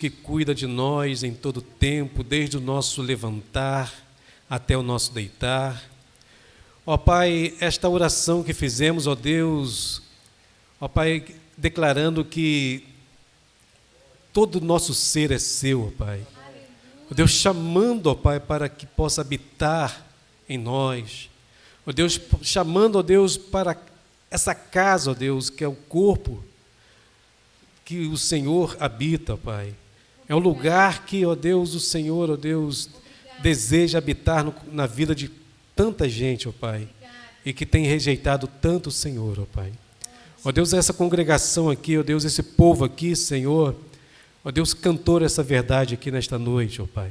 que cuida de nós em todo tempo, desde o nosso levantar até o nosso deitar. Ó Pai, esta oração que fizemos, ó Deus, ó Pai, declarando que todo o nosso ser é seu, ó Pai. Ó Deus, chamando, ó Pai, para que possa habitar em nós. Ó Deus, chamando, ó Deus, para essa casa, ó Deus, que é o corpo que o Senhor habita, ó Pai. É um lugar que, ó Deus, o Senhor, ó Deus, deseja habitar na vida de tanta gente, ó Pai, e que tem rejeitado tanto o Senhor, ó Pai. Ó Deus, essa congregação aqui, ó Deus, esse povo aqui, Senhor, ó Deus, cantor essa verdade aqui nesta noite, ó Pai.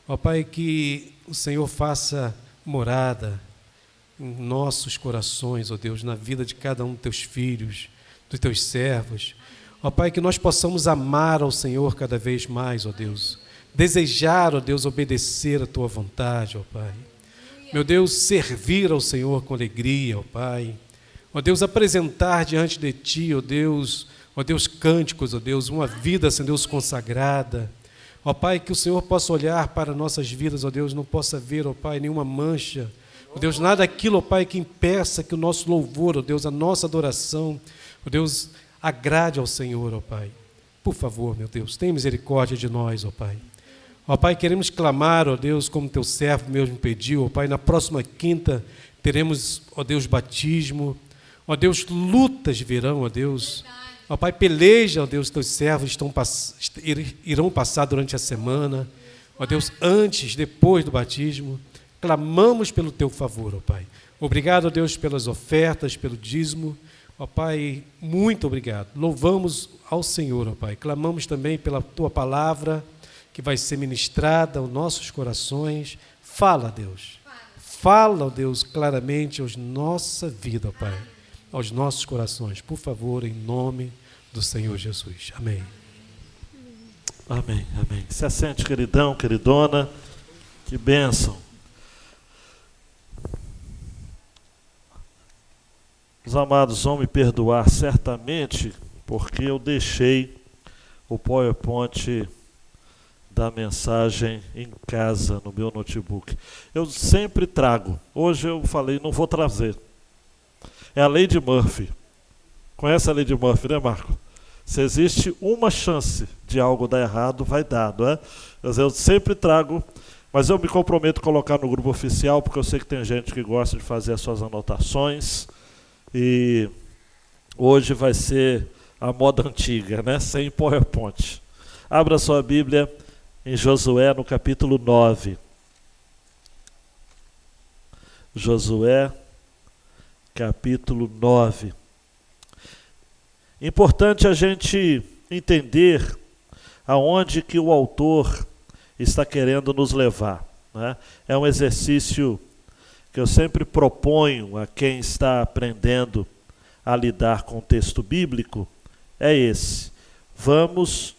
Ó Pai, que o Senhor faça morada em nossos corações, ó Deus, na vida de cada um dos teus filhos, dos teus servos. Ó Pai, que nós possamos amar ao Senhor cada vez mais, ó Deus. Desejar, ó Deus, obedecer a tua vontade, ó Pai. Meu Deus, servir ao Senhor com alegria, ó Pai. Ó Deus, apresentar diante de Ti, ó Deus, cânticos, ó Deus, uma vida, Senhor Deus, consagrada. Ó Pai, que o Senhor possa olhar para nossas vidas, ó Deus, não possa ver, ó Pai, nenhuma mancha. Ó Deus, nada daquilo, ó Pai, que impeça que o nosso louvor, ó Deus, a nossa adoração, ó Deus, agrade ao Senhor, ó Pai. Por favor, meu Deus, tenha misericórdia de nós, ó Pai. Ó Pai, queremos clamar, ó Deus, como teu servo mesmo pediu, ó Pai, na próxima quinta teremos, ó Deus, batismo. Ó Deus, lutas virão, ó Deus. Ó Pai, peleja, ó Deus, teus servos irão passar durante a semana. Ó Deus, antes, depois do batismo, clamamos pelo teu favor, ó Pai. Obrigado, ó Deus, pelas ofertas, pelo dízimo. Ó Pai, muito obrigado. Louvamos ao Senhor, ó Pai. Clamamos também pela tua palavra que vai ser ministrada aos nossos corações. Fala, Deus. Fala, ó Deus, claramente aos nossa vida, ó Pai. Aos nossos corações, por favor, em nome do Senhor Jesus. Amém. Amém, amém. Se assente, queridão, queridona, que bênção. Os amados vão me perdoar certamente, porque eu deixei o PowerPoint da mensagem em casa, no meu notebook. Eu sempre trago, hoje eu falei, não vou trazer. É a lei de Murphy. Conhece a lei de Murphy, né, Marco? Se existe uma chance de algo dar errado, vai dar, não é? Eu sempre trago, mas eu me comprometo a colocar no grupo oficial, porque eu sei que tem gente que gosta de fazer as suas anotações. E hoje vai ser a moda antiga, né? Sem PowerPoint. Abra sua Bíblia em Josué, no capítulo 9. Josué, capítulo 9. Importante a gente entender aonde que o autor está querendo nos levar, né? É um exercício que eu sempre proponho a quem está aprendendo a lidar com o texto bíblico, é esse. Vamos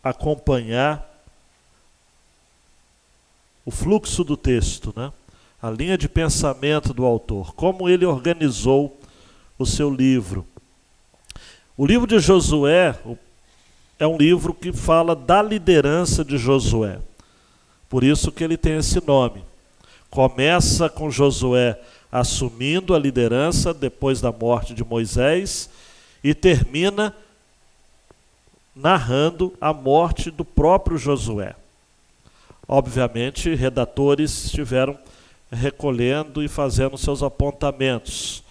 acompanhar o fluxo do texto, né? A linha de pensamento do autor, como ele organizou o seu livro. O livro de Josué é um livro que fala da liderança de Josué. Por isso que ele tem esse nome. Começa com Josué assumindo a liderança depois da morte de Moisés e termina narrando a morte do próprio Josué. Obviamente, redatores estiveram recolhendo e fazendo seus apontamentos.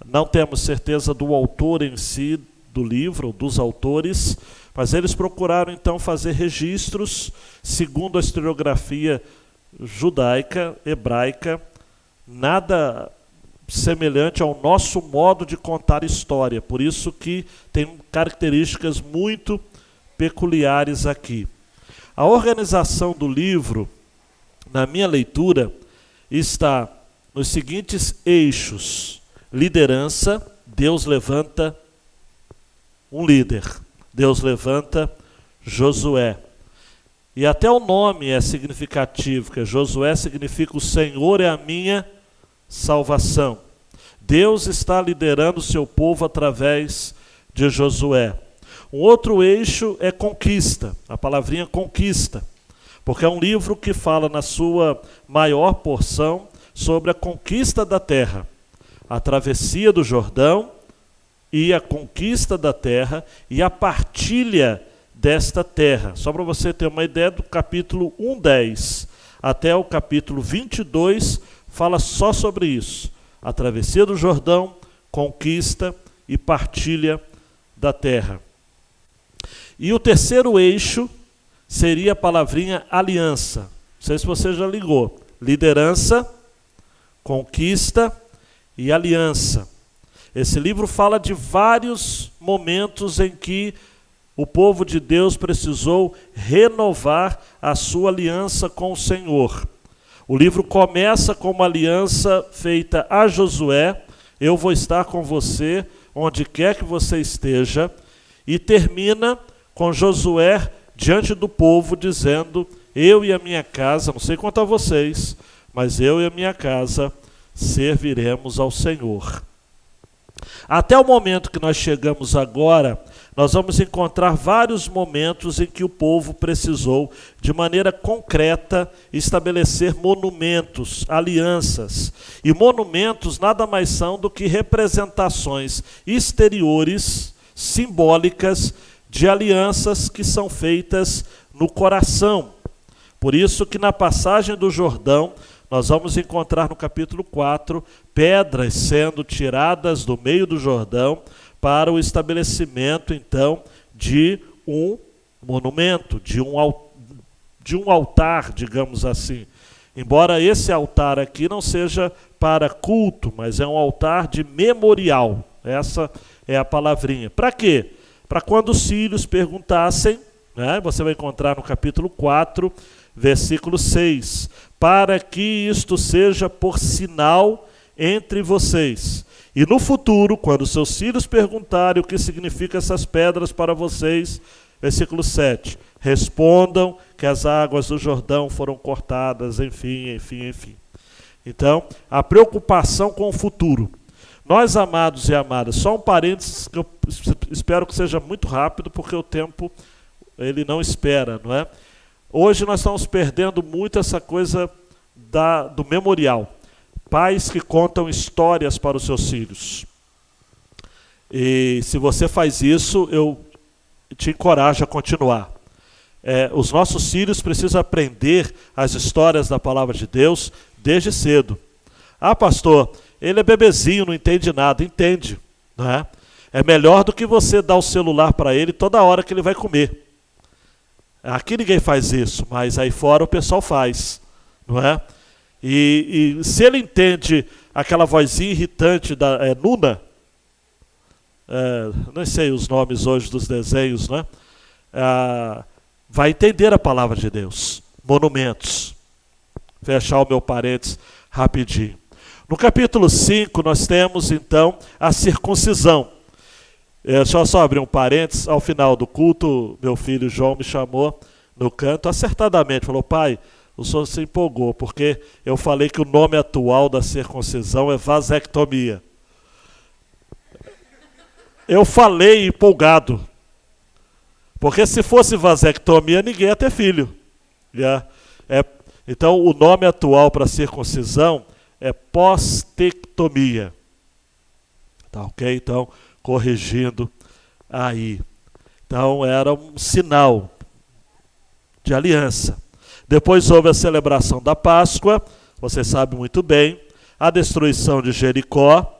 Não temos certeza do autor em si, do livro, dos autores, mas eles procuraram então fazer registros segundo a historiografia judaica, hebraica, nada semelhante ao nosso modo de contar história. Por isso que tem características muito peculiares aqui. A organização do livro, na minha leitura, está nos seguintes eixos. Liderança, Deus levanta um líder. Deus levanta Josué. E até o nome é significativo, que Josué significa o Senhor é a minha salvação. Deus está liderando o seu povo através de Josué. Um outro eixo é conquista, a palavrinha conquista, porque é um livro que fala na sua maior porção sobre a conquista da terra, a travessia do Jordão e a conquista da terra e a partilha desta terra. Só para você ter uma ideia, do capítulo 1:10 até o capítulo 22, fala só sobre isso. A travessia do Jordão, conquista e partilha da terra. E o terceiro eixo seria a palavrinha aliança. Não sei se você já ligou. Liderança, conquista e aliança. Esse livro fala de vários momentos em que o povo de Deus precisou renovar a sua aliança com o Senhor. O livro começa com uma aliança feita a Josué: eu vou estar com você onde quer que você esteja, e termina com Josué diante do povo dizendo: eu e a minha casa, não sei quanto a vocês, mas eu e a minha casa serviremos ao Senhor. Até o momento que nós chegamos agora, nós vamos encontrar vários momentos em que o povo precisou, de maneira concreta, estabelecer monumentos, alianças. E monumentos nada mais são do que representações exteriores, simbólicas, de alianças que são feitas no coração. Por isso que na passagem do Jordão, nós vamos encontrar no capítulo 4, pedras sendo tiradas do meio do Jordão para o estabelecimento, então, de um monumento, de um altar, digamos assim. Embora esse altar aqui não seja para culto, mas é um altar de memorial. Essa é a palavrinha. Para quê? Para quando os filhos perguntassem, né, você vai encontrar no capítulo 4, versículo 6, para que isto seja por sinal entre vocês. E no futuro, quando seus filhos perguntarem o que significam essas pedras para vocês, versículo 7, respondam que as águas do Jordão foram cortadas, enfim. Então, a preocupação com o futuro. Nós, amados e amadas, só um parênteses que eu espero que seja muito rápido, porque o tempo ele não espera, não é? Hoje nós estamos perdendo muito essa coisa do memorial. Pais que contam histórias para os seus filhos. E se você faz isso, eu te encorajo a continuar. Os nossos filhos precisam aprender as histórias da palavra de Deus desde cedo. Ah, pastor, ele é bebezinho, não entende nada. Entende, não é? É melhor do que você dar o celular para ele toda hora que ele vai comer. Aqui ninguém faz isso, mas aí fora o pessoal faz, não é? E se ele entende aquela vozinha irritante da Nuna, não sei os nomes hoje dos desenhos, né? Vai entender a palavra de Deus. Monumentos. Fechar o meu parênteses rapidinho. No capítulo 5 nós temos então a circuncisão. Deixa eu só abrir um parênteses. Ao final do culto, meu filho João me chamou no canto acertadamente. Falou: pai, o senhor se empolgou, porque eu falei que o nome atual da circuncisão é vasectomia. Eu falei empolgado. Porque se fosse vasectomia, ninguém ia ter filho. Então, o nome atual para circuncisão é postectomia. Tá ok? Então, corrigindo aí. Então, era um sinal de aliança. Depois houve a celebração da Páscoa, você sabe muito bem, a destruição de Jericó,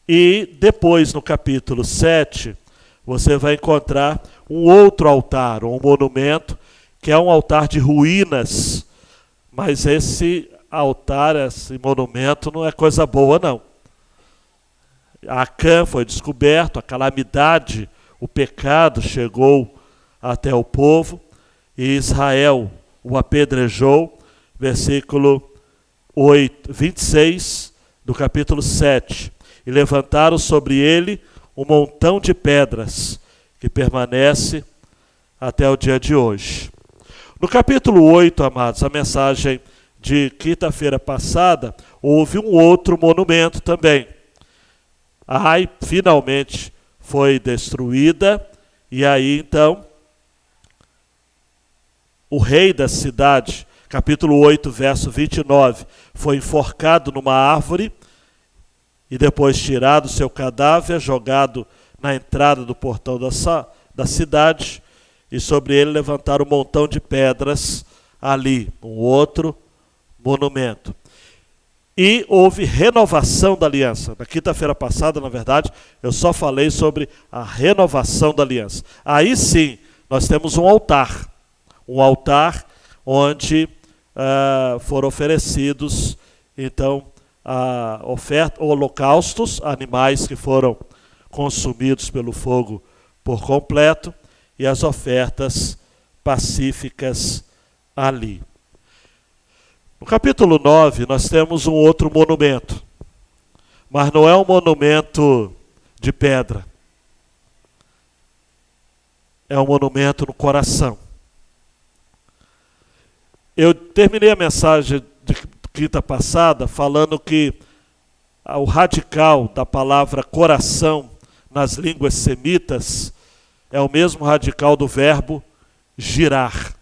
e depois, no capítulo 7, você vai encontrar um outro altar, um monumento, que é um altar de ruínas, mas esse altar, esse monumento, não é coisa boa, não. Acã foi descoberto, a calamidade, o pecado chegou até o povo, e Israel o apedrejou, versículo 26 do capítulo 7. E levantaram sobre ele um montão de pedras, que permanece até o dia de hoje. No capítulo 8, amados, a mensagem de quinta-feira passada, houve um outro monumento também. Ai, finalmente foi destruída E aí então, o rei da cidade, capítulo 8, verso 29, foi enforcado numa árvore e depois tirado seu cadáver, jogado na entrada do portão da cidade, e sobre ele levantaram um montão de pedras ali, um outro monumento. E houve renovação da aliança. Na quinta-feira passada, na verdade, eu só falei sobre a renovação da aliança. Aí sim, nós temos um altar onde foram oferecidos, então, holocaustos, animais que foram consumidos pelo fogo por completo, e as ofertas pacíficas ali. No capítulo 9, nós temos um outro monumento, mas não é um monumento de pedra. É um monumento no coração. Eu terminei a mensagem de quinta passada falando que o radical da palavra coração nas línguas semitas é o mesmo radical do verbo girar.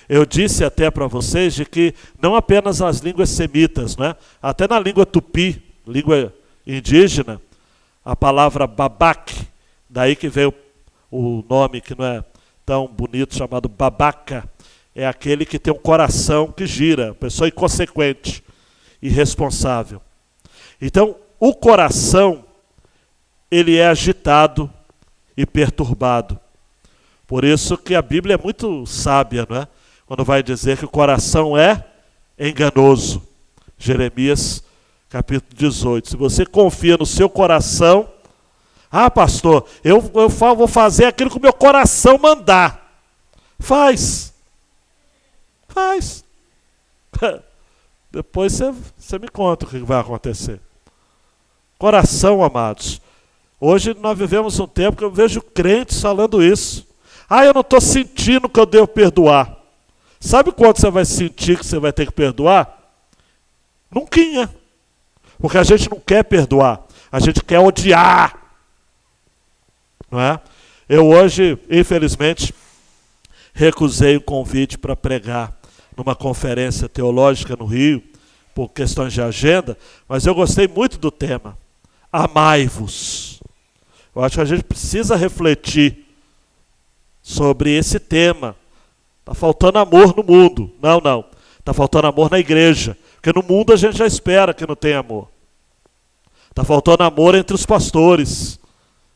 Eu disse até para vocês de que não apenas nas línguas semitas, né? Até na língua tupi, língua indígena, a palavra babaque, daí que veio o nome que não é tão bonito, chamado babaca, é aquele que tem um coração que gira, pessoa inconsequente, irresponsável. Então, o coração, ele é agitado e perturbado. Por isso que a Bíblia é muito sábia, não é? Quando vai dizer que o coração é enganoso. Jeremias, capítulo 18. Se você confia no seu coração, pastor, eu vou fazer aquilo que o meu coração mandar. Faz. Depois você me conta o que vai acontecer. Coração, amados. Hoje nós vivemos um tempo que eu vejo crentes falando isso. Eu não estou sentindo que eu devo perdoar. Sabe quando você vai sentir que você vai ter que perdoar? Nunquinha. Porque a gente não quer perdoar. A gente quer odiar. Não é? Eu hoje, infelizmente, recusei o convite para pregar numa conferência teológica no Rio, por questões de agenda, mas eu gostei muito do tema. Amai-vos. Eu acho que a gente precisa refletir sobre esse tema. Está faltando amor no mundo. Não. Está faltando amor na igreja. Porque no mundo a gente já espera que não tenha amor. Está faltando amor entre os pastores,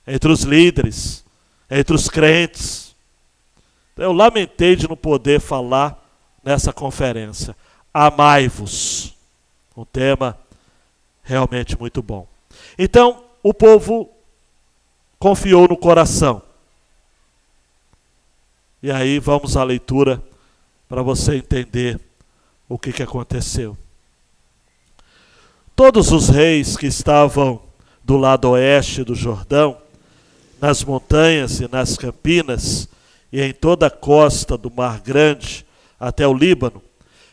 entre os líderes, entre os crentes. Eu lamentei de não poder falar nessa conferência. Amai-vos. Um tema realmente muito bom. Então, o povo confiou no coração. E aí vamos à leitura para você entender o que aconteceu. Todos os reis que estavam do lado oeste do Jordão, nas montanhas e nas campinas, e em toda a costa do Mar Grande até o Líbano,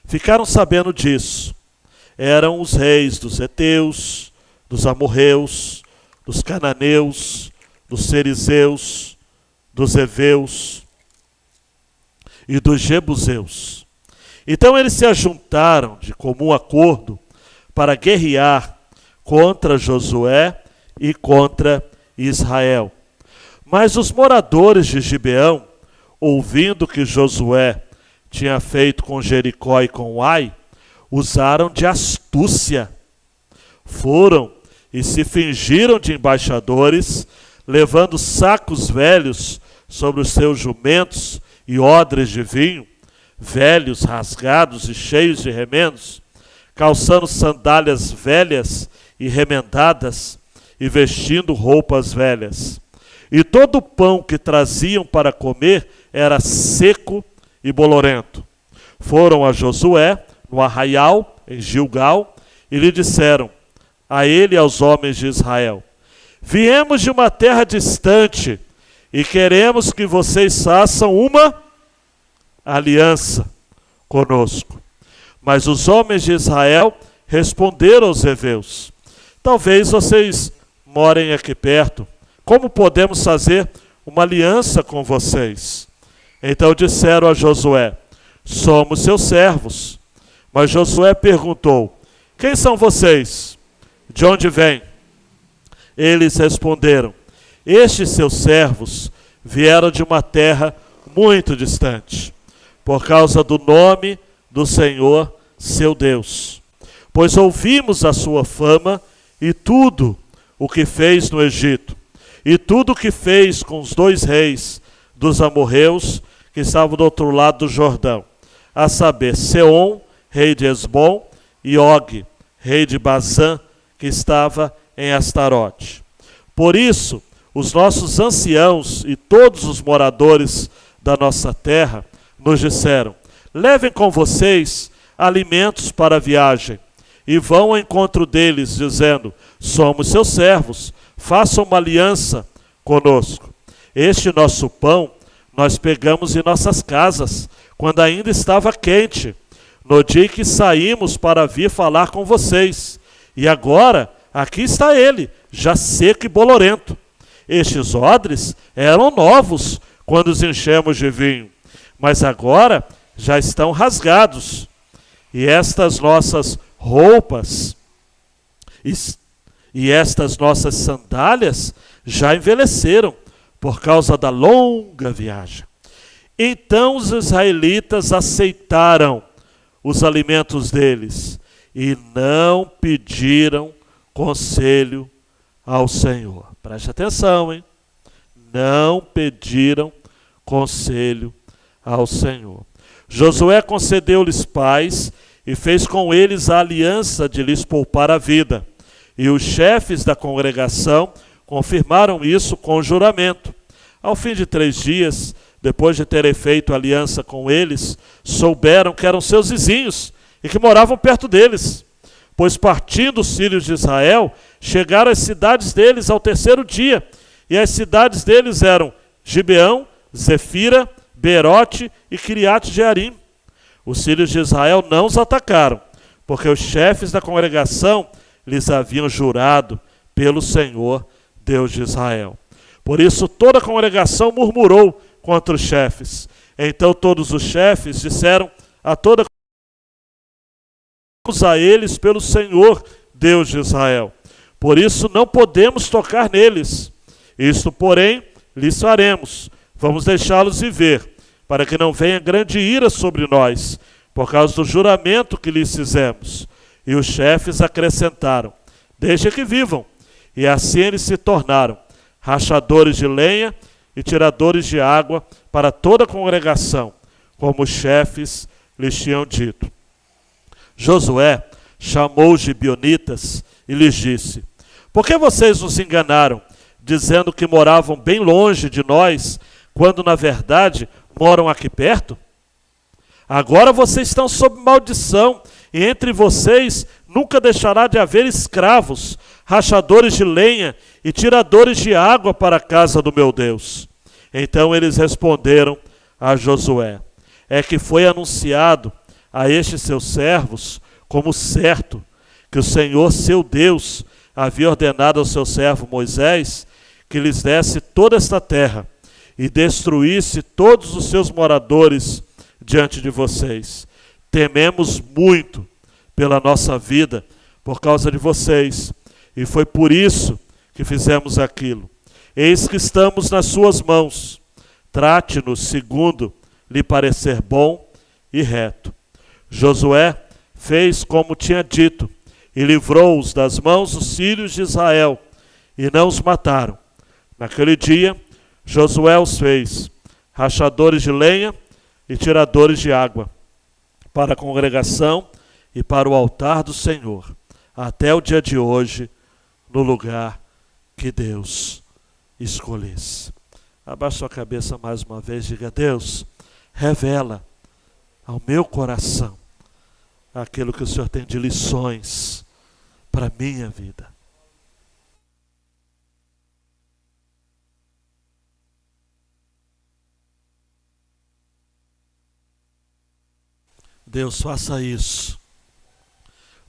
ficaram sabendo disso. Eram os reis dos heteus, dos amorreus, dos cananeus, dos serizeus, dos heveus e dos jebuseus. Então eles se ajuntaram de comum acordo para guerrear contra Josué e contra Israel. Mas os moradores de Gibeão, ouvindo que Josué tinha feito com Jericó e com Ai, usaram de astúcia. Foram e se fingiram de embaixadores, levando sacos velhos sobre os seus jumentos e odres de vinho, velhos, rasgados e cheios de remendos, calçando sandálias velhas e remendadas e vestindo roupas velhas. E todo o pão que traziam para comer era seco e bolorento. Foram a Josué, no arraial, em Gilgal, e lhe disseram, a ele e aos homens de Israel, viemos de uma terra distante e queremos que vocês façam uma aliança conosco. Mas os homens de Israel responderam aos heveus, talvez vocês morem aqui perto. Como podemos fazer uma aliança com vocês. Então disseram a Josué: somos seus servos. Mas Josué perguntou: quem são vocês? De onde vêm? Eles responderam: estes seus servos vieram de uma terra muito distante, por causa do nome do Senhor, seu Deus. Pois ouvimos a sua fama e tudo o que fez no Egito, e tudo o que fez com os 2 reis dos amorreus que estavam do outro lado do Jordão, a saber, Seom, rei de Hesbom, e Og, rei de Bazã, que estava em Astarote. Por isso, os nossos anciãos e todos os moradores da nossa terra nos disseram: levem com vocês alimentos para a viagem, e vão ao encontro deles, dizendo: somos seus servos, façam uma aliança conosco. Este nosso pão nós pegamos em nossas casas, quando ainda estava quente, no dia que saímos para vir falar com vocês. E agora, aqui está ele, já seco e bolorento. Estes odres eram novos quando os enchemos de vinho, mas agora já estão rasgados. E estas nossas roupas e estas nossas sandálias já envelheceram por causa da longa viagem. Então os israelitas aceitaram os alimentos deles e não pediram conselho ao Senhor. Preste atenção, hein? Não pediram conselho ao Senhor. Josué concedeu-lhes paz e fez com eles a aliança de lhes poupar a vida. E os chefes da congregação confirmaram isso com juramento. Ao fim de 3 dias, depois de terem feito aliança com eles, souberam que eram seus vizinhos e que moravam perto deles. Pois partindo os filhos de Israel, chegaram às cidades deles ao 3º dia. E as cidades deles eram Gibeão, Zefira, Beerote e Kiriat Jearim. Os filhos de Israel não os atacaram, porque os chefes da congregação lhes haviam jurado pelo Senhor, Deus de Israel. Por isso toda a congregação murmurou contra os chefes. Então todos os chefes disseram a toda a eles pelo Senhor, Deus de Israel. Por isso não podemos tocar neles. Isto, porém, lhes faremos. Vamos deixá-los viver, para que não venha grande ira sobre nós, por causa do juramento que lhes fizemos. E os chefes acrescentaram: deixa que vivam. E assim eles se tornaram rachadores de lenha e tiradores de água para toda a congregação, como os chefes lhes tinham dito. Josué chamou os gibeonitas e lhes disse: por que vocês nos enganaram, dizendo que moravam bem longe de nós, quando na verdade moram aqui perto? Agora vocês estão sob maldição, e entre vocês nunca deixará de haver escravos, rachadores de lenha e tiradores de água para a casa do meu Deus. Então eles responderam a Josué: é que foi anunciado a estes seus servos como certo que o Senhor, seu Deus, havia ordenado ao seu servo Moisés que lhes desse toda esta terra e destruísse todos os seus moradores diante de vocês. Tememos muito pela nossa vida por causa de vocês, e foi por isso que fizemos aquilo. Eis que estamos nas suas mãos. Trate-nos segundo lhe parecer bom e reto. Josué fez como tinha dito, e livrou-os das mãos dos filhos de Israel, e não os mataram. Naquele dia, Josué os fez rachadores de lenha e tiradores de água para a congregação e para o altar do Senhor, até o dia de hoje, no lugar que Deus escolhesse. Abaixe sua cabeça mais uma vez, diga: Deus, revela ao meu coração aquilo que o Senhor tem de lições para a minha vida. Deus, faça isso.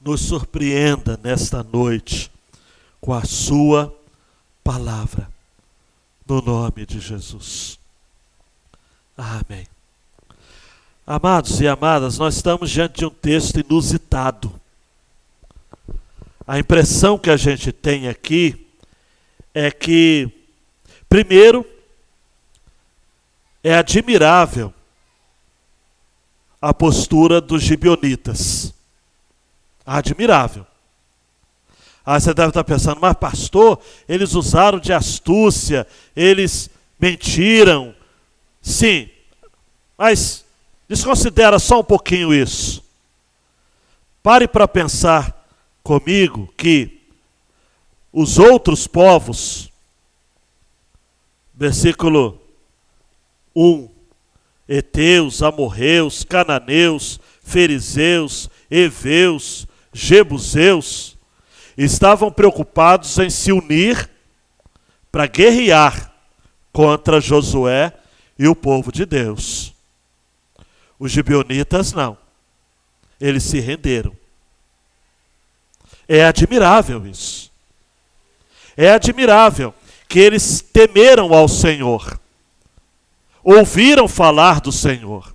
Nos surpreenda nesta noite com a sua palavra. no nome de Jesus. Amém. Amados e amadas, nós estamos diante de um texto inusitado. A impressão que a gente tem aqui é que, primeiro, é admirável a postura dos gibeonitas. Admirável. Aí você deve estar pensando, mas pastor, eles usaram de astúcia, eles mentiram. Sim, mas desconsidera só um pouquinho isso. Pare para pensar comigo que os outros povos, versículo 1, heteus, amorreus, cananeus, fariseus, heveus, jebuseus, estavam preocupados em se unir para guerrear contra Josué e o povo de Deus. Os gibeonitas não. Eles se renderam. É admirável isso. É admirável que eles temeram ao Senhor. Ouviram falar do Senhor.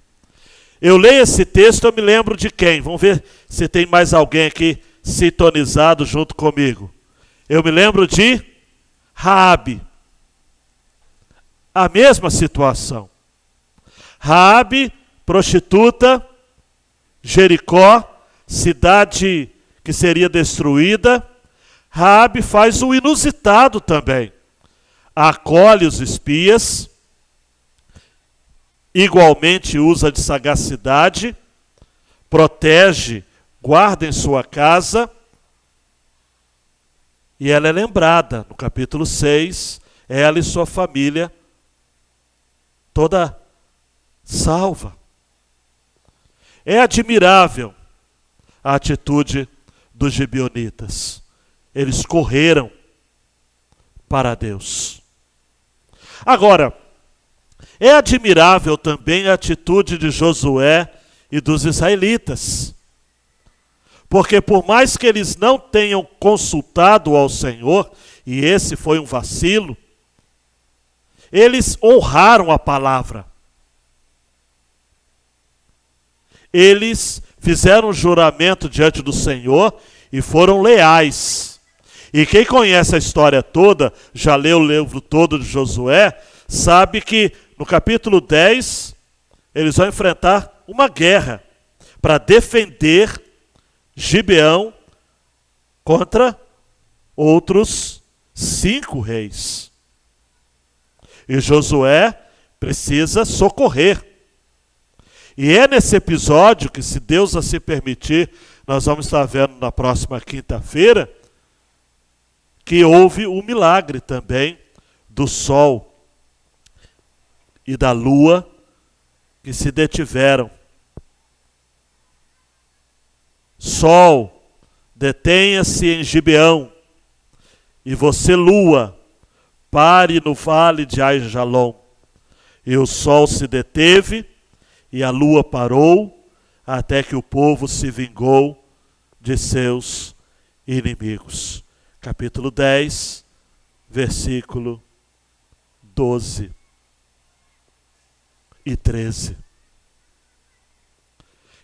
Eu leio esse texto, eu me lembro de quem? Vamos ver se tem mais alguém aqui sintonizado junto comigo. Eu me lembro de Raabe. A mesma situação. Raabe, prostituta, Jericó, cidade que seria destruída. Raabe faz o inusitado também. Acolhe os espias, igualmente usa de sagacidade, protege, guarda em sua casa, e ela é lembrada no capítulo 6, ela e sua família, toda salva. É admirável a atitude dos gibeonitas. Eles correram para Deus. Agora, é admirável também a atitude de Josué e dos israelitas. Porque por mais que eles não tenham consultado ao Senhor, e esse foi um vacilo, eles honraram a palavra. Eles fizeram um juramento diante do Senhor e foram leais. E quem conhece a história toda, já leu o livro todo de Josué, sabe que no capítulo 10, eles vão enfrentar uma guerra para defender Gibeão contra outros 5 reis. E Josué precisa socorrer. E é nesse episódio que, se Deus assim permitir, nós vamos estar vendo na próxima quinta-feira, que houve o milagre também do sol e da lua que se detiveram. Sol, detenha-se em Gibeão, e você, lua, pare no vale de Aijalon. E o sol se deteve, e a lua parou, até que o povo se vingou de seus inimigos. Capítulo 10, versículo 12 e 13.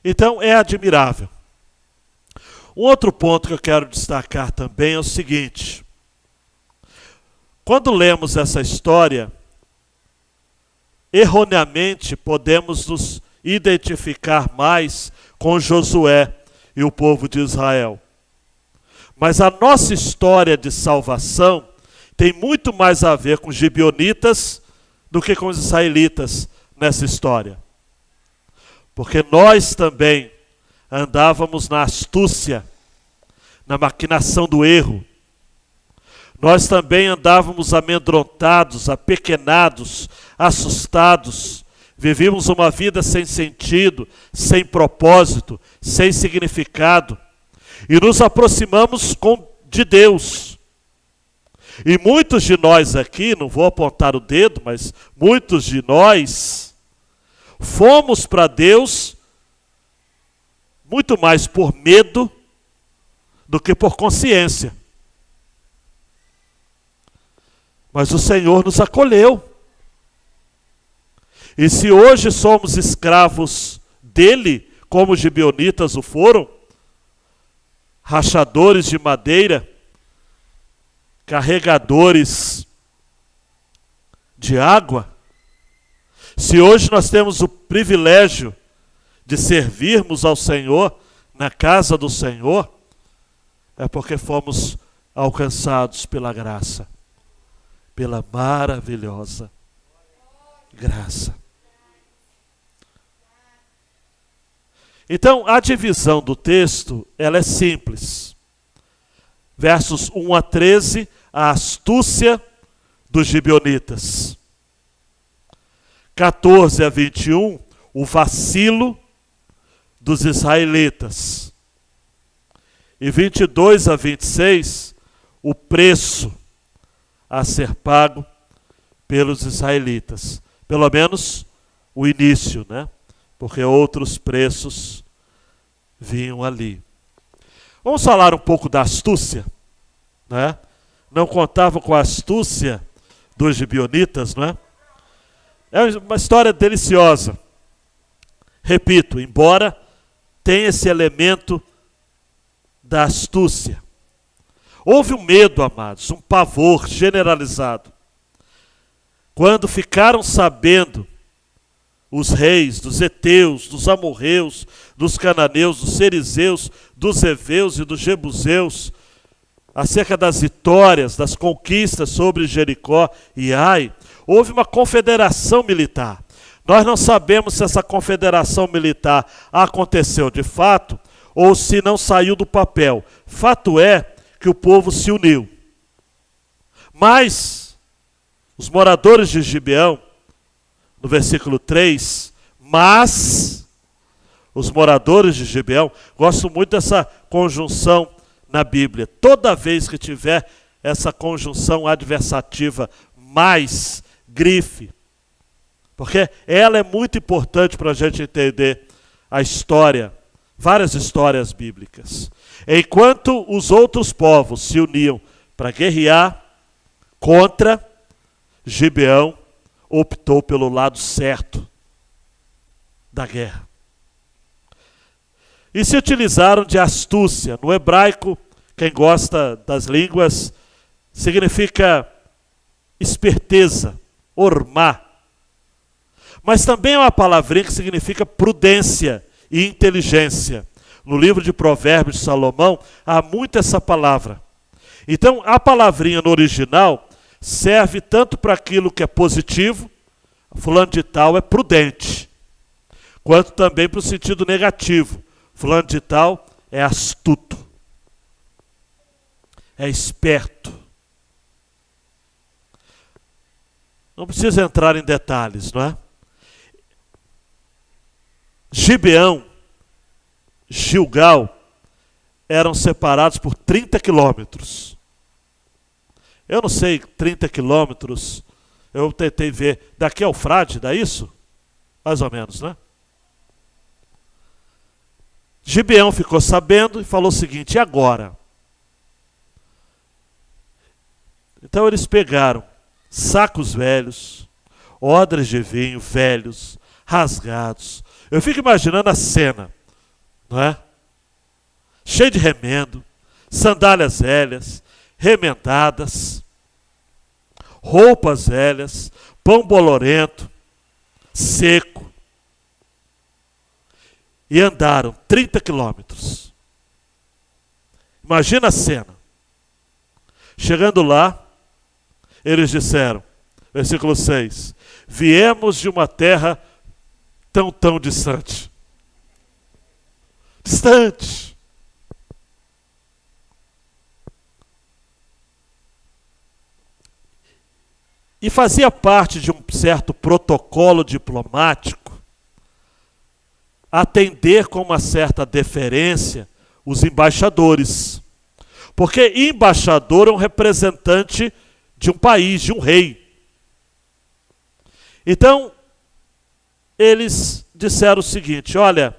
Então, é admirável. Um outro ponto que eu quero destacar também é o seguinte. Quando lemos essa história, erroneamente podemos nos identificar mais com Josué e o povo de Israel. Mas a nossa história de salvação tem muito mais a ver com os gibeonitas do que com os israelitas nessa história. Porque nós também andávamos na astúcia, na maquinação do erro. Nós também andávamos amedrontados, apequenados, assustados. Vivíamos uma vida sem sentido, sem propósito, sem significado. E nos aproximamos de Deus. E muitos de nós aqui, não vou apontar o dedo, mas muitos de nós fomos para Deus muito mais por medo do que por consciência. Mas o Senhor nos acolheu. E se hoje somos escravos dele, como os gibeonitas o foram, rachadores de madeira, carregadores de água, se hoje nós temos o privilégio de servirmos ao Senhor na casa do Senhor, é porque fomos alcançados pela graça, pela maravilhosa graça. Então, a divisão do texto, ela é simples. Versos 1 a 13, a astúcia dos gibeonitas. 14 a 21, o vacilo dos israelitas. E 22 a 26, o preço a ser pago pelos israelitas. Pelo menos o início, né? Porque outros preços vinham ali. Vamos falar um pouco da astúcia, né? Não contava com a astúcia dos gibeonitas, não é? É uma história deliciosa. Repito, embora tenha esse elemento da astúcia. Houve um medo, amados, um pavor generalizado. Quando ficaram sabendo os reis dos heteus, dos amorreus, dos cananeus, dos serizeus, dos heveus e dos jebuseus, acerca das vitórias, das conquistas sobre Jericó e Ai, houve uma confederação militar. Nós não sabemos se essa confederação militar aconteceu de fato ou se não saiu do papel. Fato é que o povo se uniu. Mas os moradores de Gibeão, no versículo 3, mas os moradores de Gibeão, gosto muito dessa conjunção na Bíblia. Toda vez que tiver essa conjunção adversativa, mais, grife, porque ela é muito importante para a gente entender a história, várias histórias bíblicas. Enquanto os outros povos se uniam para guerrear contra Gibeão, optou pelo lado certo da guerra. E se utilizaram de astúcia. No hebraico, quem gosta das línguas, significa esperteza, ormá. Mas também é uma palavrinha que significa prudência e inteligência. No livro de Provérbios de Salomão, há muito essa palavra. Então, a palavrinha no original serve tanto para aquilo que é positivo, fulano de tal é prudente, quanto também para o sentido negativo, fulano de tal é astuto, é esperto. Não precisa entrar em detalhes, não é? Gibeão, Gilgal, eram separados por 30 quilômetros. Eu não sei, 30 quilômetros, eu tentei ver, daqui ao Frade, dá isso? Mais ou menos, né? Gibeão ficou sabendo e falou o seguinte, e agora? Então eles pegaram sacos velhos, odres de vinho velhos, rasgados. Eu fico imaginando a cena, não é? Cheio de remendo, sandálias velhas, remendadas, roupas velhas, pão bolorento, seco. E andaram 30 quilômetros. Imagina a cena. Chegando lá, eles disseram, versículo 6, viemos de uma terra tão distante. Distante. E fazia parte de um certo protocolo diplomático atender com uma certa deferência os embaixadores. Porque embaixador é um representante de um país, de um rei. Então, eles disseram o seguinte, olha,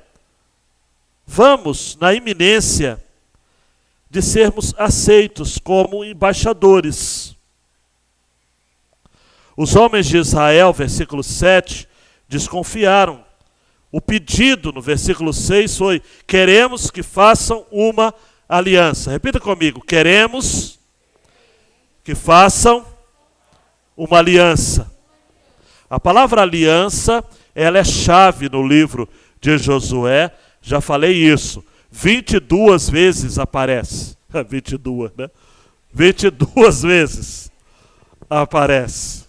vamos na iminência de sermos aceitos como embaixadores. Os homens de Israel, versículo 7, desconfiaram. O pedido no versículo 6 foi: queremos que façam uma aliança. Repita comigo: queremos que façam uma aliança. A palavra aliança, ela é chave no livro de Josué. Já falei isso. 22 vezes aparece. 22, né? 22 vezes aparece.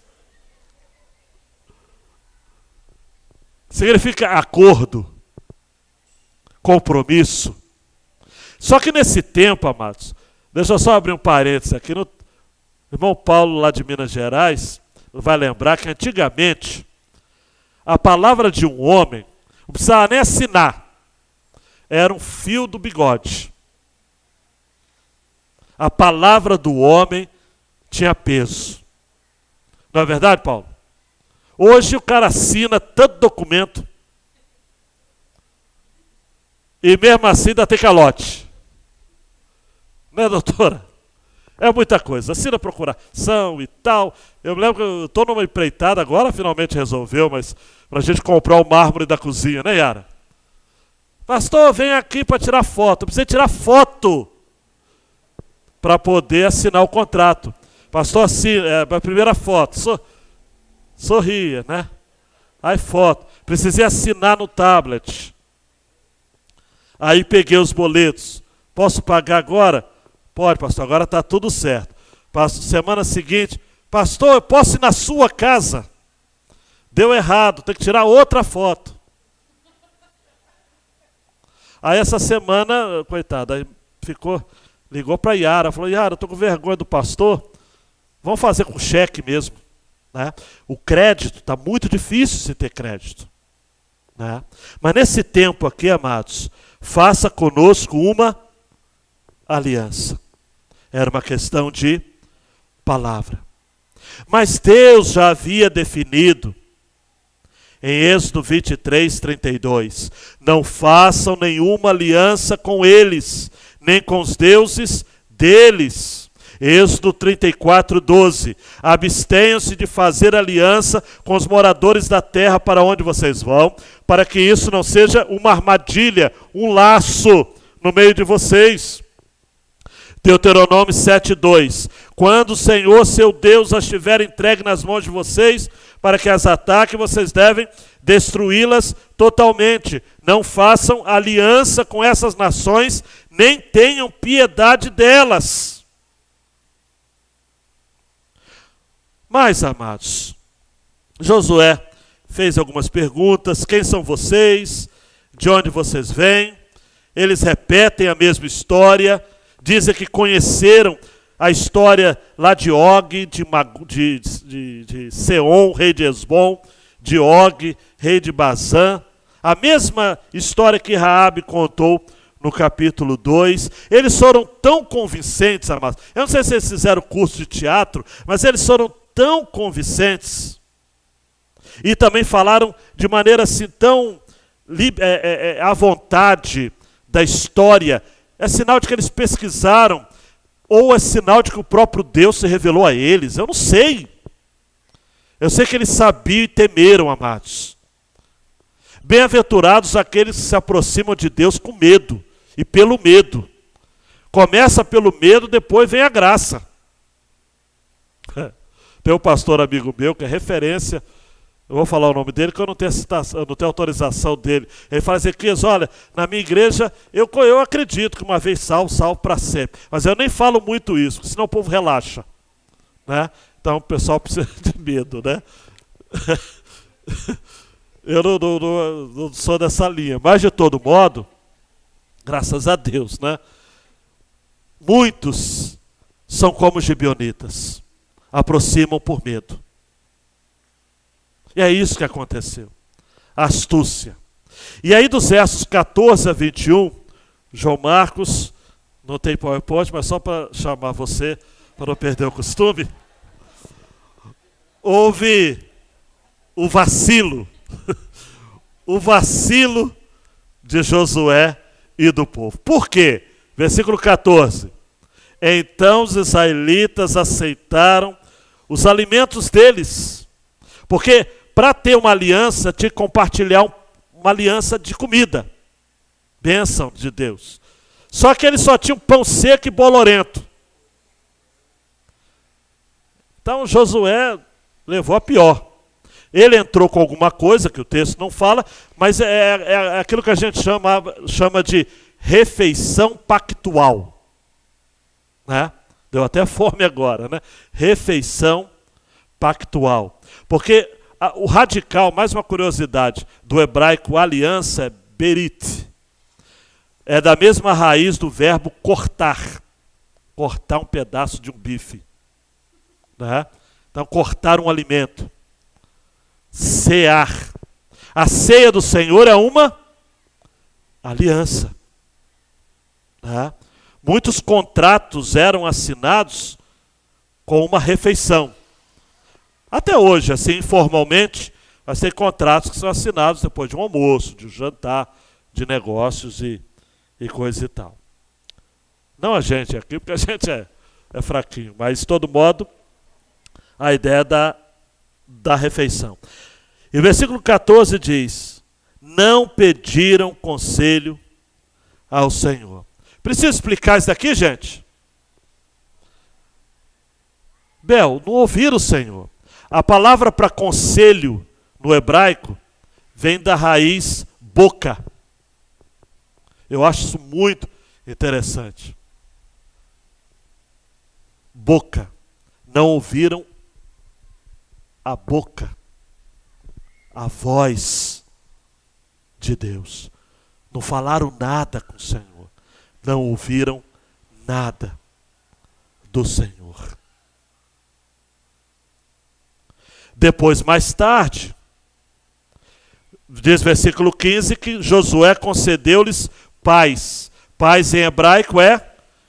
Significa acordo, compromisso. Só que nesse tempo, amados, deixa eu só abrir um parênteses aqui. O irmão Paulo, lá de Minas Gerais, vai lembrar que antigamente a palavra de um homem não precisava nem assinar. Era um fio do bigode. A palavra do homem tinha peso. Não é verdade, Paulo? Hoje o cara assina tanto documento e mesmo assim ainda tem calote. Né, doutora? É muita coisa. Assina procuração e tal. Eu me lembro que eu estou numa empreitada agora, finalmente resolveu, mas para a gente comprar o mármore da cozinha, né, Yara? Pastor, vem aqui para tirar foto. Eu precisei tirar foto para poder assinar o contrato. Pastor, assina, a primeira foto. Sorria, né? Aí foto. Precisei assinar no tablet. Aí peguei os boletos. Posso pagar agora? Pode, pastor, agora está tudo certo. Semana seguinte, pastor, eu posso ir na sua casa? Deu errado, tem que tirar outra foto. Aí essa semana, coitada, aí ligou para Yara, falou: Yara, eu estou com vergonha do pastor, vamos fazer com cheque mesmo. Né? O crédito, está muito difícil se ter crédito. Né? Mas nesse tempo aqui, amados, faça conosco uma aliança. Era uma questão de palavra. Mas Deus já havia definido, em Êxodo 23, 32, não façam nenhuma aliança com eles, nem com os deuses deles. Êxodo 34, 12. Abstenham-se de fazer aliança com os moradores da terra para onde vocês vão, para que isso não seja uma armadilha, um laço no meio de vocês. Deuteronômio 7, 2. Quando o Senhor, seu Deus, as tiver entregue nas mãos de vocês, para que as ataquem, vocês devem destruí-las totalmente. Não façam aliança com essas nações, nem tenham piedade delas. Mas, amados, Josué fez algumas perguntas: quem são vocês? De onde vocês vêm? Eles repetem a mesma história, dizem que conheceram a história lá de Og, de Seom, rei de Esbom, de Og, rei de Bazã. A mesma história que Raabe contou no capítulo 2. Eles foram tão convincentes, amados. Eu não sei se eles fizeram curso de teatro, mas eles foram tão convincentes, e também falaram de maneira assim tão à vontade da história. É sinal de que eles pesquisaram, ou é sinal de que o próprio Deus se revelou a eles? Eu não sei. Eu sei que eles sabiam e temeram, amados. Bem-aventurados aqueles que se aproximam de Deus com medo e pelo medo. Começa pelo medo, depois vem a graça. Tem um pastor amigo meu que é referência, eu vou falar o nome dele, que eu não tenho citação, eu não tenho autorização dele. Ele fala: Ezequias, olha, na minha igreja, eu acredito que uma vez salvo para sempre. Mas eu nem falo muito isso, porque senão o povo relaxa. Né? Então o pessoal precisa de medo, né? Eu não sou dessa linha. Mas de todo modo, graças a Deus, né? Muitos são como gibeonitas. Aproximam por medo. E é isso que aconteceu. Astúcia. E aí dos versos 14 a 21, João Marcos, não tem PowerPoint, mas só para chamar você, para não perder o costume, houve o vacilo, o vacilo de Josué e do povo. Por quê? Versículo 14. Então os israelitas aceitaram os alimentos deles, Porque para ter uma aliança, tinha que compartilhar uma aliança de comida. Bênção de Deus. Só que eles só tinham pão seco e bolorento. Então Josué levou a pior. Ele entrou com alguma coisa, que o texto não fala, mas é aquilo que a gente chama de refeição pactual. Né? Deu até fome agora, né? Refeição pactual. Porque o radical, mais uma curiosidade, do hebraico aliança é berit. É da mesma raiz do verbo cortar. Cortar um pedaço de um bife. Né? Então, cortar um alimento. Cear. A ceia do Senhor é uma aliança. Né? Muitos contratos eram assinados com uma refeição. Até hoje, assim, informalmente, mas tem contratos que são assinados depois de um almoço, de um jantar, de negócios e coisa e tal. Não a gente aqui, porque a gente é fraquinho, mas de todo modo, a ideia da refeição. E o versículo 14 diz: não pediram conselho ao Senhor. Preciso explicar isso daqui, gente? Bel, não ouviram o Senhor. A palavra para conselho no hebraico vem da raiz boca. Eu acho isso muito interessante. Boca. Não ouviram a boca, a voz de Deus. Não falaram nada com o Senhor. Não ouviram nada do Senhor. Depois, mais tarde, diz versículo 15 que Josué concedeu-lhes paz. Paz em hebraico é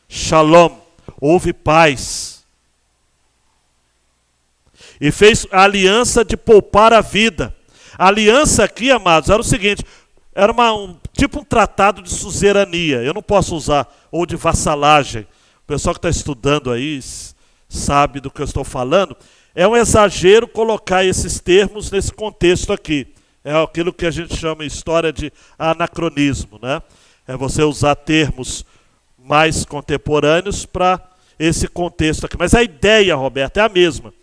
shalom. Houve paz. E fez a aliança de poupar a vida. A aliança aqui, amados, era o seguinte: era tipo um tratado de suzerania. Eu não posso usar, ou de vassalagem. O pessoal que está estudando aí sabe do que eu estou falando. É um exagero colocar esses termos nesse contexto aqui. É aquilo que a gente chama em história de anacronismo, né? É você usar termos mais contemporâneos para esse contexto aqui. Mas a ideia, Roberto, é a mesma.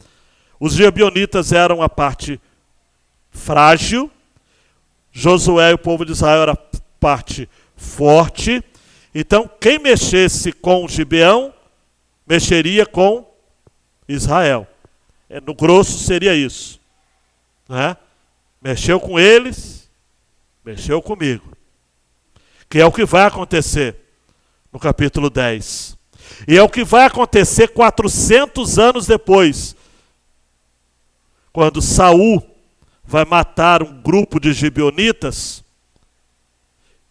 Os gibeonitas eram a parte frágil, Josué e o povo de Israel era a parte forte. Então, quem mexesse com Gibeão, mexeria com Israel. No grosso seria isso. Né? Mexeu com eles, mexeu comigo. Que é o que vai acontecer no capítulo 10. E é o que vai acontecer 400 anos depois, quando Saul vai matar um grupo de gibeonitas,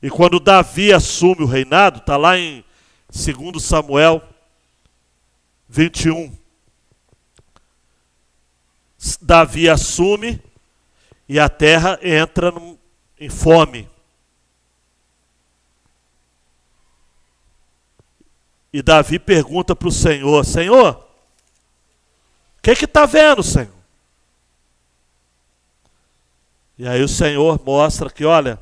e quando Davi assume o reinado, está lá em 2 Samuel 21. Davi assume e a terra entra em fome. E Davi pergunta para o Senhor: Senhor, o que está vendo, Senhor? E aí o Senhor mostra que, olha,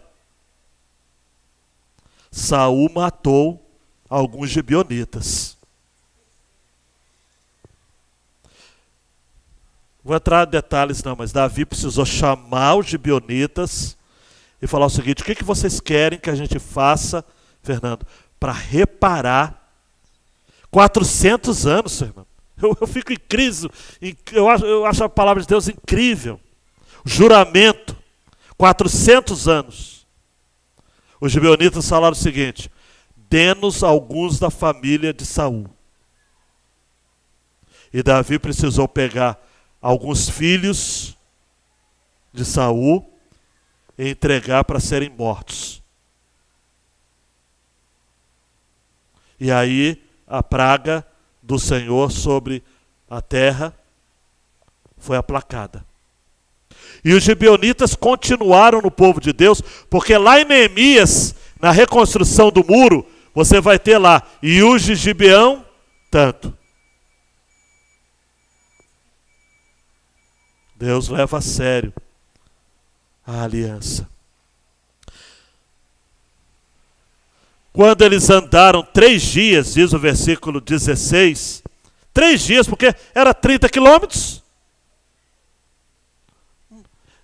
Saul matou alguns gibeonitas. Vou entrar em detalhes não, mas Davi precisou chamar os gibeonitas e falar o seguinte: o que vocês querem que a gente faça, Fernando, para reparar 400 anos, Fernando? Eu fico em crise, eu acho a palavra de Deus incrível. Juramento, 400 anos. Os gibeonitas falaram o seguinte: dê-nos alguns da família de Saul. E Davi precisou pegar alguns filhos de Saul e entregar para serem mortos. E aí a praga do Senhor sobre a terra foi aplacada. E os gibeonitas continuaram no povo de Deus, porque lá em Neemias, na reconstrução do muro, você vai ter lá, e os de Gibeão, tanto. Deus leva a sério a aliança. Quando eles andaram 3 dias, diz o versículo 16, 3 dias, porque era 30 quilômetros.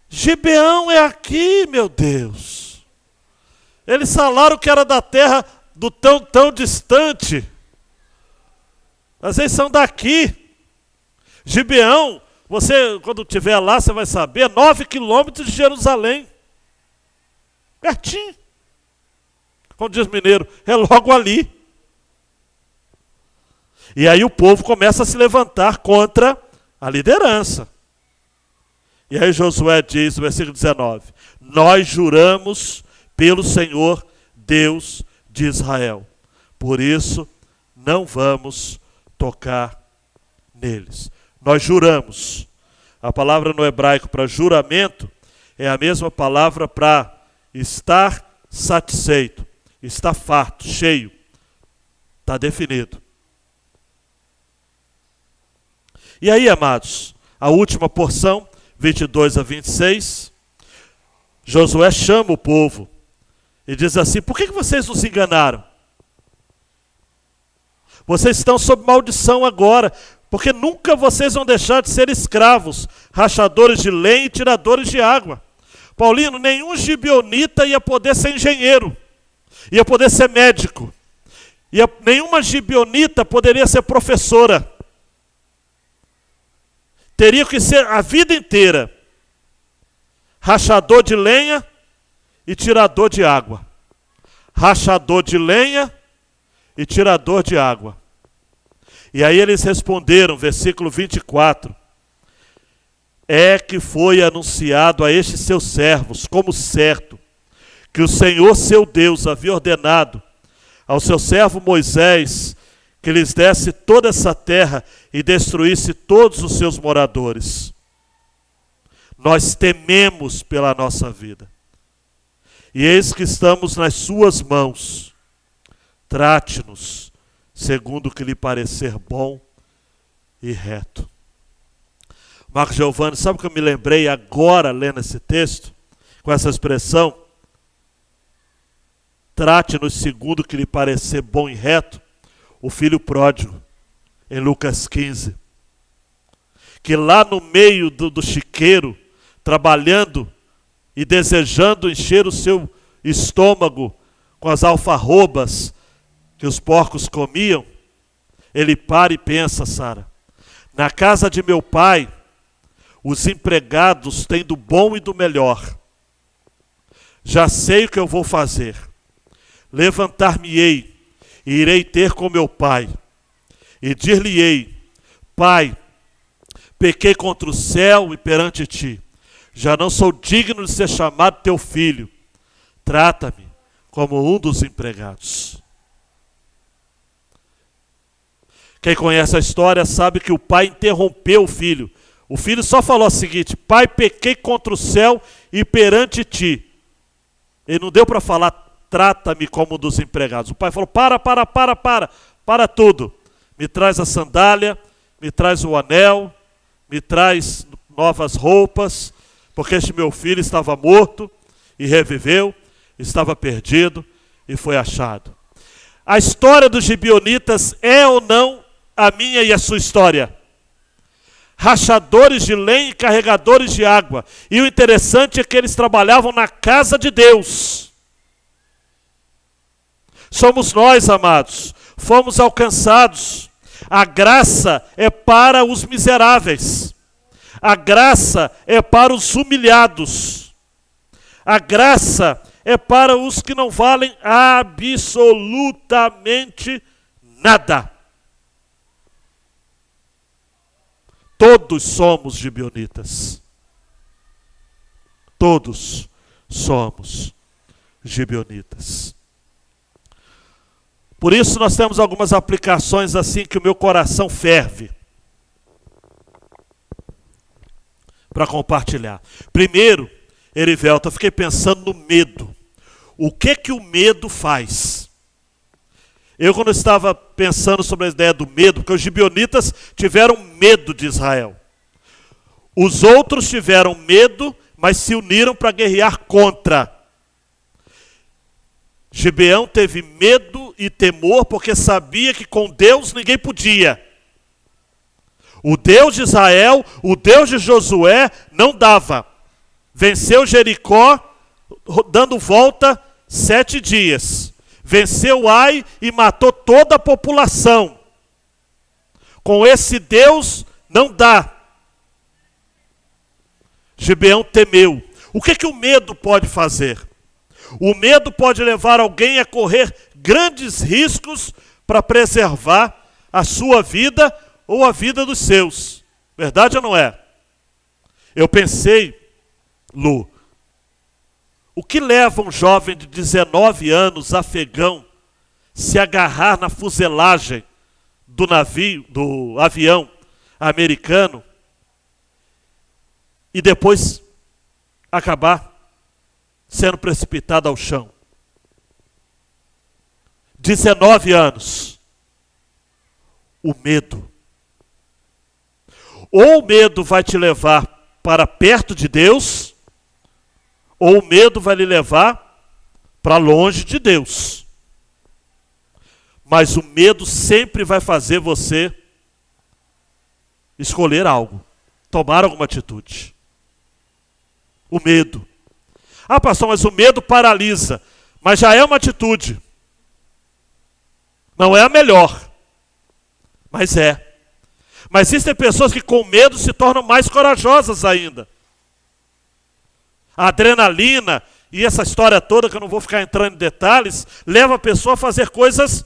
Gibeão é aqui, meu Deus. Eles falaram que era da terra do tão distante. Às vezes são daqui. Gibeão, você, quando estiver lá, você vai saber, 9 quilômetros de Jerusalém. Pertinho. Como diz o mineiro, é logo ali. E aí o povo começa a se levantar contra a liderança. E aí Josué diz, no versículo 19, nós juramos pelo Senhor Deus de Israel. Por isso, não vamos tocar neles. Nós juramos. A palavra no hebraico para juramento é a mesma palavra para estar satisfeito, estar farto, cheio. Está definido. E aí, amados, a última porção, 22 a 26, Josué chama o povo e diz assim, por que vocês nos enganaram? Vocês estão sob maldição agora, porque nunca vocês vão deixar de ser escravos, rachadores de lenha e tiradores de água. Paulino, nenhum gibeonita ia poder ser engenheiro, ia poder ser médico, nenhuma gibeonita poderia ser professora. Teria que ser a vida inteira rachador de lenha e tirador de água. Rachador de lenha e tirador de água. E aí eles responderam, versículo 24, é que foi anunciado a estes seus servos, como certo, que o Senhor seu Deus havia ordenado ao seu servo Moisés que lhes desse toda essa terra e destruísse todos os seus moradores. Nós tememos pela nossa vida. E eis que estamos nas suas mãos. Trate-nos segundo o que lhe parecer bom e reto. Marco Giovanni, sabe o que eu me lembrei agora lendo esse texto? Com essa expressão? Trate-nos segundo o que lhe parecer bom e reto. O filho pródigo, em Lucas 15. Que lá no meio do chiqueiro, trabalhando e desejando encher o seu estômago com as alfarrobas que os porcos comiam, ele para e pensa, Sara, na casa de meu pai, os empregados têm do bom e do melhor. Já sei o que eu vou fazer. Levantar-me-ei e irei ter com meu pai. E dir-lhe-ei, pai, pequei contra o céu e perante ti. Já não sou digno de ser chamado teu filho. Trata-me como um dos empregados. Quem conhece a história sabe que o pai interrompeu o filho. O filho só falou o seguinte, pai, pequei contra o céu e perante ti. Ele não deu para falar, trata-me como um dos empregados. O pai falou, para tudo. Me traz a sandália, me traz o anel, me traz novas roupas, porque este meu filho estava morto e reviveu, estava perdido e foi achado. A história dos gibeonitas é ou não a minha e a sua história? Rachadores de lenha e carregadores de água. E o interessante é que eles trabalhavam na casa de Deus. Somos nós, amados, fomos alcançados. A graça é para os miseráveis. A graça é para os humilhados. A graça é para os que não valem absolutamente nada. Todos somos gibeonitas. Todos somos gibeonitas. Por isso nós temos algumas aplicações assim que o meu coração ferve para compartilhar. Primeiro, Erivelto, eu fiquei pensando no medo. O que o medo faz? Eu, quando estava pensando sobre a ideia do medo, porque os gibeonitas tiveram medo de Israel. Os outros tiveram medo, mas se uniram para guerrear contra. Gibeão teve medo e temor porque sabia que com Deus ninguém podia. O Deus de Israel, o Deus de Josué, não dava. Venceu Jericó, dando volta 7 dias. Venceu Ai e matou toda a população. Com esse Deus não dá. Gibeão temeu. O que o medo pode fazer? O medo pode levar alguém a correr grandes riscos para preservar a sua vida ou a vida dos seus. Verdade ou não é? Eu pensei, Lu, o que leva um jovem de 19 anos, afegão, se agarrar na fuselagem do avião americano e depois acabar sendo precipitado ao chão? 19 anos. O medo. Ou o medo vai te levar para perto de Deus, ou o medo vai lhe levar para longe de Deus. Mas o medo sempre vai fazer você escolher algo, tomar alguma atitude. O medo. Ah, pastor, mas o medo paralisa. Mas já é uma atitude. Não é a melhor, mas é. Mas existem pessoas que com medo se tornam mais corajosas ainda. A adrenalina e essa história toda, que eu não vou ficar entrando em detalhes, leva a pessoa a fazer coisas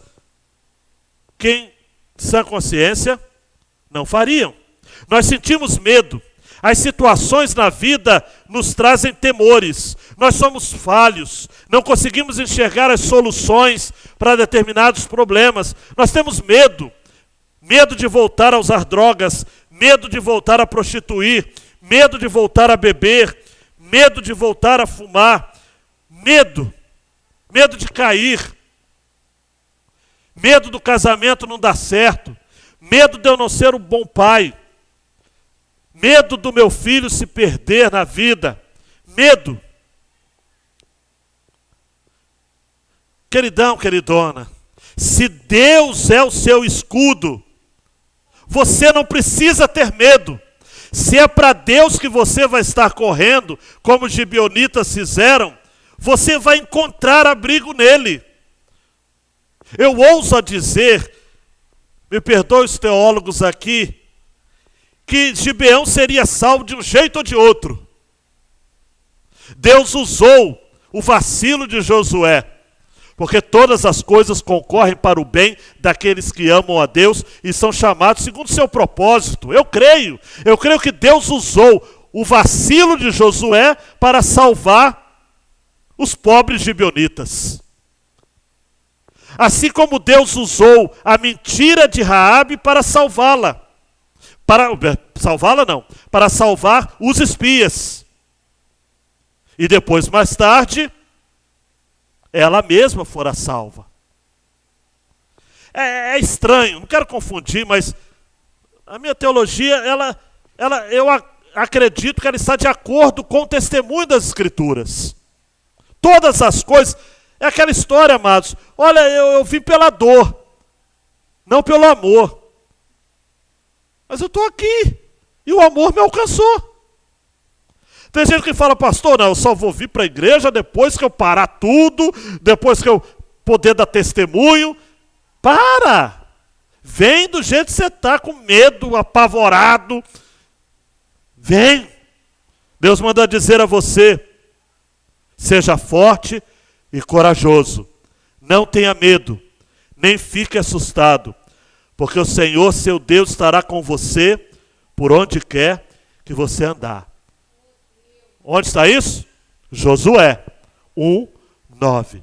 que em sã consciência não fariam. Nós sentimos medo. As situações na vida nos trazem temores. Nós somos falhos. Não conseguimos enxergar as soluções para determinados problemas. Nós temos medo. Medo de voltar a usar drogas, medo de voltar a prostituir, medo de voltar a beber, medo de voltar a fumar, medo de cair, medo do casamento não dar certo, medo de eu não ser um bom pai, medo do meu filho se perder na vida, medo. Queridão, queridona, se Deus é o seu escudo, você não precisa ter medo. Se é para Deus que você vai estar correndo, como os gibeonitas fizeram, você vai encontrar abrigo nele. Eu ouso a dizer, me perdoe os teólogos aqui, que Gibeão seria salvo de um jeito ou de outro. Deus usou o vacilo de Josué, porque todas as coisas concorrem para o bem daqueles que amam a Deus e são chamados segundo o seu propósito. Eu creio que Deus usou o vacilo de Josué para salvar os pobres gibeonitas. Assim como Deus usou a mentira de Raabe para salvá-la. Para salvar os espias. E depois, mais tarde, ela mesma fora salva. É estranho, não quero confundir, mas a minha teologia, eu acredito que ela está de acordo com o testemunho das Escrituras. Todas as coisas, é aquela história, amados. Olha, eu vim pela dor, não pelo amor. Mas eu estou aqui, e o amor me alcançou. Tem gente que fala, pastor, não, eu só vou vir para a igreja depois que eu parar tudo, depois que eu poder dar testemunho. Para! Vem do jeito que você está, com medo, apavorado. Vem! Deus manda dizer a você, seja forte e corajoso. Não tenha medo, nem fique assustado, porque o Senhor, seu Deus, estará com você por onde quer que você andar. Onde está isso? Josué 1:9.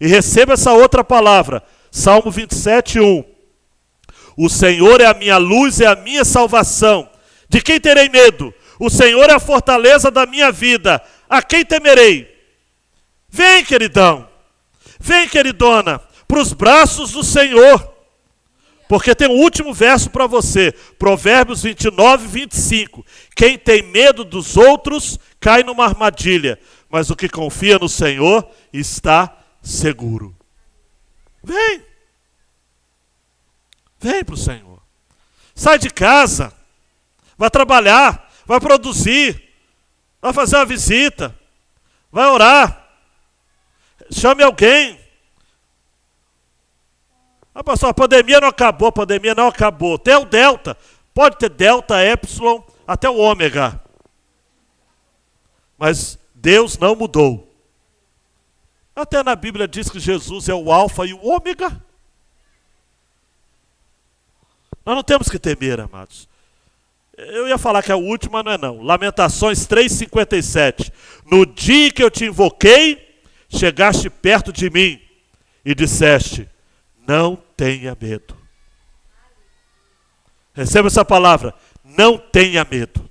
E receba essa outra palavra, Salmo 27:1. O Senhor é a minha luz e a minha salvação. De quem terei medo? O Senhor é a fortaleza da minha vida. A quem temerei? Vem, queridão. Vem, queridona, para os braços do Senhor. Porque tem um último verso para você, Provérbios 29, 25. Quem tem medo dos outros cai numa armadilha, mas o que confia no Senhor está seguro. Vem para o Senhor. Sai de casa, vai trabalhar, vai produzir, vai fazer uma visita, vai orar, chame alguém. Ah, pastor, a pandemia não acabou. Tem o delta, pode ter delta, epsilon, até o ômega. Mas Deus não mudou. Até na Bíblia diz que Jesus é o alfa e o ômega. Nós não temos que temer, amados. Eu ia falar que é a última, não é não. Lamentações 3,57. No dia que eu te invoquei, chegaste perto de mim e disseste, não tenha medo. Receba essa palavra, não tenha medo.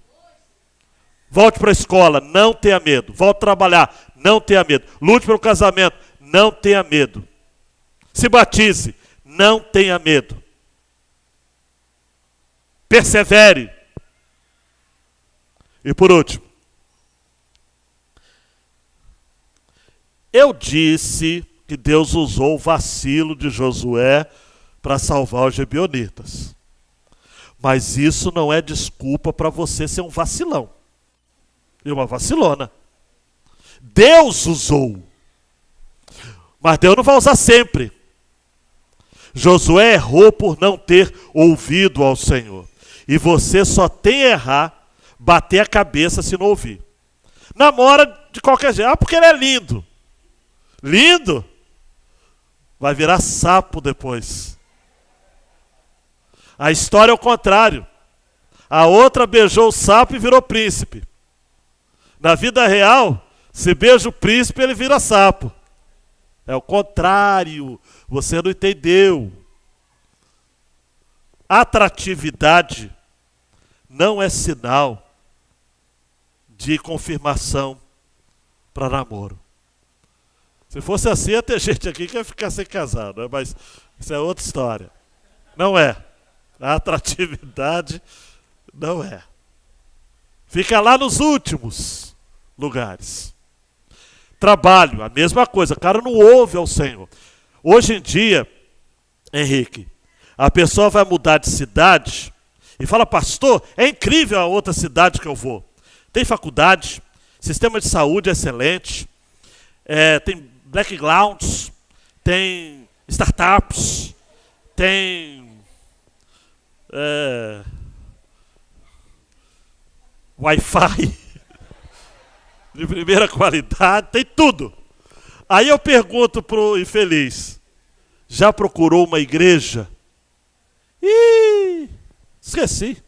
Volte para a escola, não tenha medo. Volte a trabalhar, não tenha medo. Lute pelo casamento, não tenha medo. Se batize, não tenha medo. Persevere. E por último, eu disse que Deus usou o vacilo de Josué para salvar os gibeonitas. Mas isso não é desculpa para você ser um vacilão e uma vacilona. Deus usou, mas Deus não vai usar sempre. Josué errou por não ter ouvido ao Senhor. E você só tem a errar, bater a cabeça se não ouvir. Namora de qualquer jeito. Ah, porque ele é lindo. Lindo? Vai virar sapo depois. A história é o contrário. A outra beijou o sapo e virou príncipe. Na vida real, se beija o príncipe, ele vira sapo. É o contrário. Você não entendeu. Atratividade não é sinal de confirmação para namoro. Se fosse assim, ia ter gente aqui que ia ficar sem casar, né? Mas isso é outra história. Não é. A atratividade não é. Fica lá nos últimos lugares. Trabalho, a mesma coisa. O cara não ouve ao Senhor. Hoje em dia, Henrique, a pessoa vai mudar de cidade e fala, pastor, é incrível a outra cidade que eu vou. Tem faculdade, sistema de saúde excelente, tem backgrounds, tem startups, tem Wi-Fi de primeira qualidade, tem tudo. Aí eu pergunto pro infeliz, já procurou uma igreja? Ih, esqueci.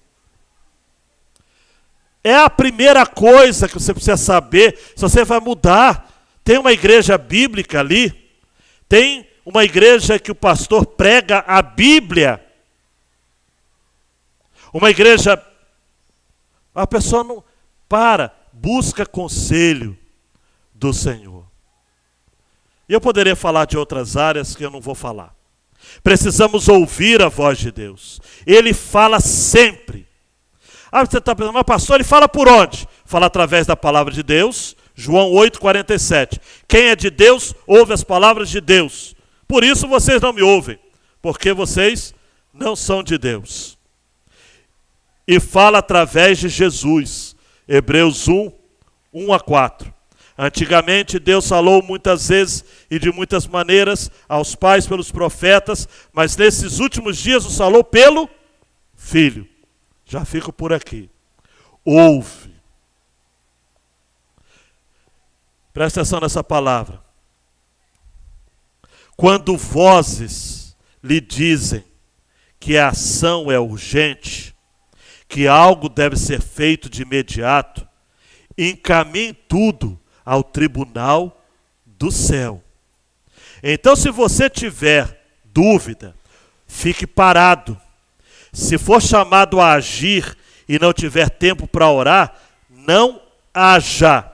É a primeira coisa que você precisa saber se você vai mudar. Tem uma igreja bíblica ali, tem uma igreja que o pastor prega a Bíblia. Uma igreja, a pessoa não busca conselho do Senhor. E eu poderia falar de outras áreas que eu não vou falar. Precisamos ouvir a voz de Deus. Ele fala sempre. Ah, você está pensando, mas pastor, ele fala por onde? Fala através da palavra de Deus. João 8,47. Quem é de Deus, ouve as palavras de Deus. Por isso vocês não me ouvem, porque vocês não são de Deus. E fala através de Jesus. Hebreus 1:1-4. Antigamente Deus falou muitas vezes e de muitas maneiras aos pais pelos profetas, mas nesses últimos dias o falou pelo Filho. Já fico por aqui. Ouve. Presta atenção nessa palavra. Quando vozes lhe dizem que a ação é urgente, que algo deve ser feito de imediato, encaminhe tudo ao tribunal do céu. Então, se você tiver dúvida, fique parado. Se for chamado a agir e não tiver tempo para orar, não haja.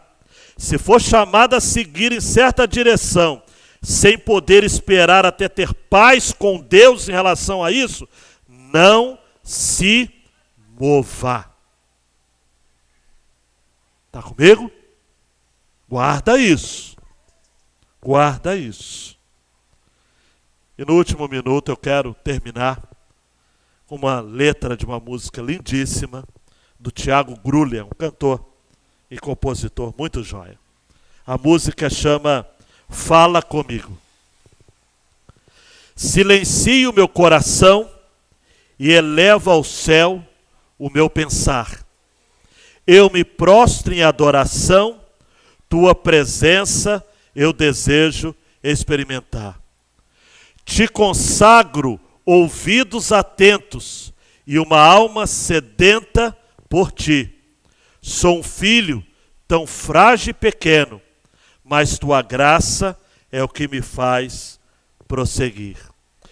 Se for chamado a seguir em certa direção sem poder esperar até ter paz com Deus em relação a isso, não se mova. Está comigo? Guarda isso. Guarda isso. E no último minuto eu quero terminar com uma letra de uma música lindíssima do Tiago Grullian, um cantor e compositor muito joia. A música chama Fala Comigo. Silencio meu coração e elevo ao céu o meu pensar. Eu me prostro em adoração, tua presença eu desejo experimentar. Te consagro ouvidos atentos e uma alma sedenta por ti. Sou um filho tão frágil e pequeno, mas tua graça é o que me faz prosseguir.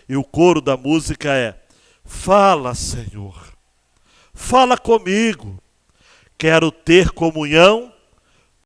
E o coro da música é: fala, Senhor, fala comigo. Quero ter comunhão